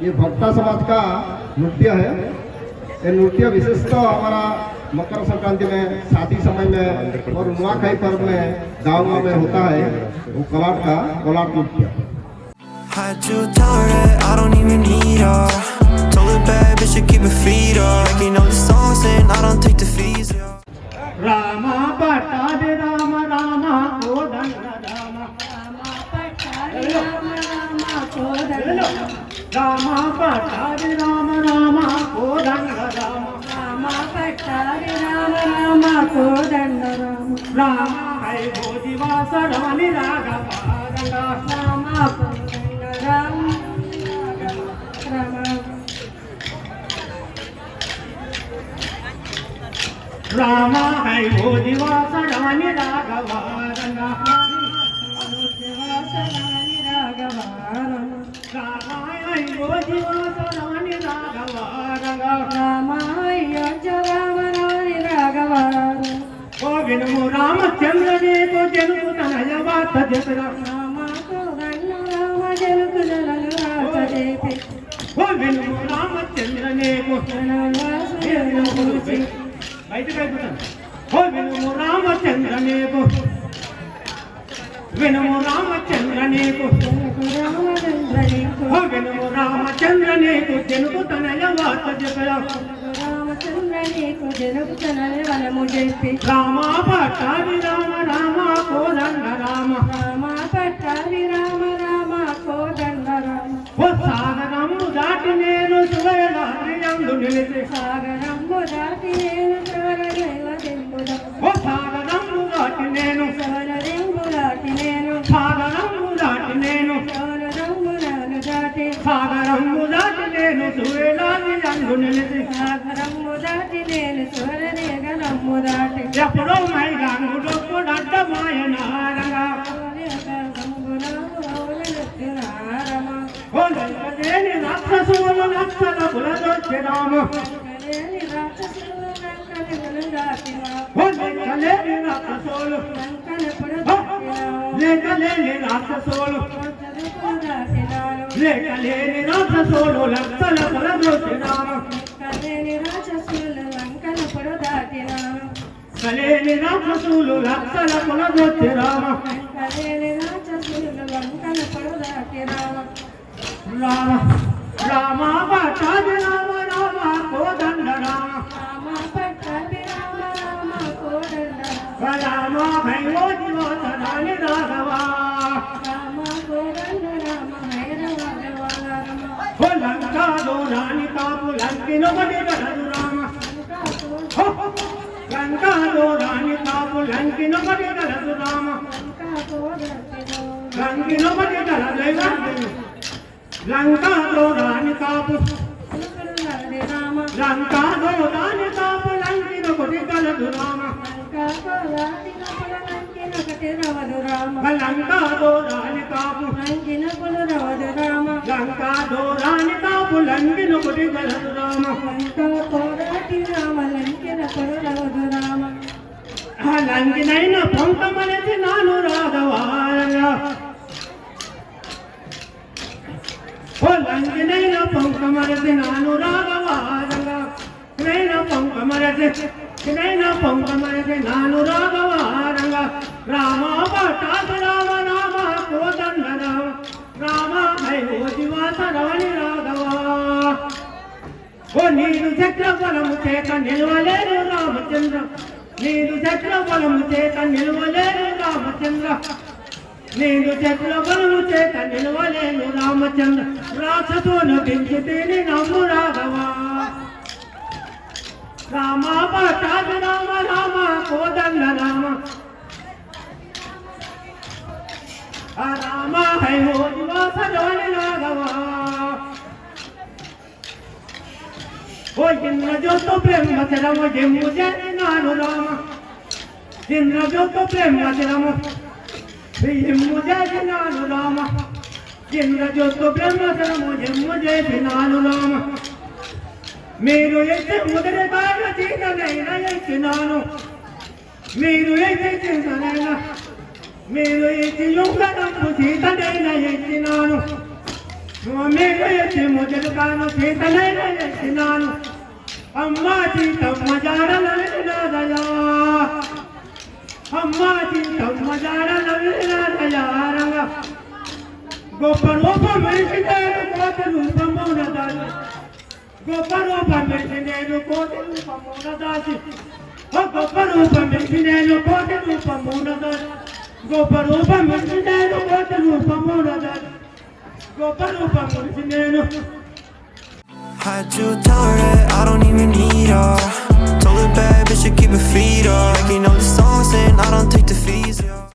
ये भट्टा समाज का नृत्य है। ये नृत्य विशेषतः हमारा मकर संक्रांति में, शादी समय में और नुआखाई पर्व में गाँव में होता है। वो कोलाट नृत्य। Had to tell her that I don't even need her. Told her bad bitch to keep her feet up. Making all the songs and I don't take the fees. Rama Patade Rama Rama Kodanga Rama Rama Patade Rama Rama Kodanga Rama Patade Rama Rama Kodanga Rama Rama Patade Rama Rama Kodanga Rama hai Bodhivasa Ramani Raghava Rama Kodanga Rama Rama hai Bodhivasa Ramani Raghava వినుము రామచంద్రనే తో జనుకు తనయ వాత జపరా రామ కోదండ రామ జనుకు జనలు వాత జపి ఓ వినుము రామచంద్రనే తో బయట కైపోతాను ఓ వినుము రామచంద్రనే తో వినుము రామచంద్రనే తో ఓ వినుము రామచంద్రనే తో జనుకు తనయ వాత జపరా రామచంద్రనేకు జనకు తనయ వనము జపి రామ పట్టాభి రామ రామ కోదండ రామ రామ పట్టాభి రామ రామ కోదండ రామ ఓ సాగరము దాటి నేను సువయలాద్రి యందు నిలిచి సాగరము దాటి నేను సవరదేవదెంబుద ఓ సాగరము దాటి నేను సవరదెంబు దాటి నేను సాగరము దాటి నేను సవరదెంబులను దాటి సాగరము దాటి నేను సువయలాద్రి యందు నిలిచి సాగరము దాటి నేను సవరదేగనము దాటి ఎప్పుడో మైదానుడు అడ్డమాయనారగా ఓ లేని రాక్షసులు లక్షల బులదొచ్చి రామ ఓ లేని రాక్షసులు లేని రాక్షసులు లేని రాక్షసులు లక్షల బులదొచ్చి రామ కలేని రాక్షసులు లంకన పొడు దాటిన కలేని రాక్షసులు లక్షల బులదొచ్చి రామ కలేని రాక్షసులు లంకన పొడు దాటిన రామ రామ పట్టాభి రామ రామ కోదండ రామ రామ పట్టాభి రామ రామ కోదండ రామ భైరో జీవోధరాని రాఘవ రామ కోదండ రామ భైరవ రామ ఓ లంకాలో రాణి కాపు లంకినొకటి గలదు రామ లంకాలో రాణి కాపు లంకినొకటి గలదు రామ లంకినొకటి గలదు లంకాలో రాణి కాపు లంకాలో రాణి కాపు లంకినొకటి గలదు రామ లంకాలో రాణి కాపు లంకాలో రాణి కాపు లంకినొకటి గలదు రామ ఆ లంకినైన పొంతమనేసి నాను రాఘవారంగా ఓ లంకినైన పొంకమరసి నాను రాఘవారంగా నైన పొంకమరసి నాను రాఘవారంగా రామ పట్టాభి రామ రామ కోదండ రామ రామ హైవో దివాస రవణి రాఘవ ఓ నీరు చక్రబలము చేత నిలవలేరు రామచంద్ర నీరు చక్రబలము చేత నిలవలేరు రామచంద్ర నేను చక్రబలము చేత నిలవలేను రామచంద్ర రాసతోను దించుతేని నమ్ము రాఘవ రామ పట్టాభి రామ రామ కోదండ రామ రామ హైవో దివాస రవణి రాఘవ ఓ ఇంద్రజ్యోతు బ్రహ్మచరము జమ్ము జని నాను రామ ఇంద్రజ్యోతు బ్రహ్మచరము జమ్ము జని నాను రామ ఇంద్రజ్యోతు బ్రహ్మచరము జమ్ము జని నాను రామ మీరు ఎత్తి ముదిరిదాన చీకనైనా ఎక్కినాను మీరు ఎత్తి చింతనైనా మీరు ఎత్తి యుగనము సీతనైనా ఎక్కినాను మీద ఎత్తి మొదలు కాను సీతలైన ఎత్తినాను అమ్మా సీతమ్మ జాడలవినాదయా అమ్మా సీతమ్మ జాడలవినాదయారంగా గొప్ప రూపమేసి నేను కోటి రూపమున దాసి గొప్ప రూపమేసి నేను కోటి రూపమున దాసి గొప్ప రూపమేసి నేను కోటి రూపమున దాసి గొప్ప రూపమేసి నేను కోటి రూపమున దాసి గొప్ప రూపమేసి నేను How'd you tell her that I don't even need her? Told her bad bitch to keep her feet up. Making all the songs and I don't take the fees, yeah.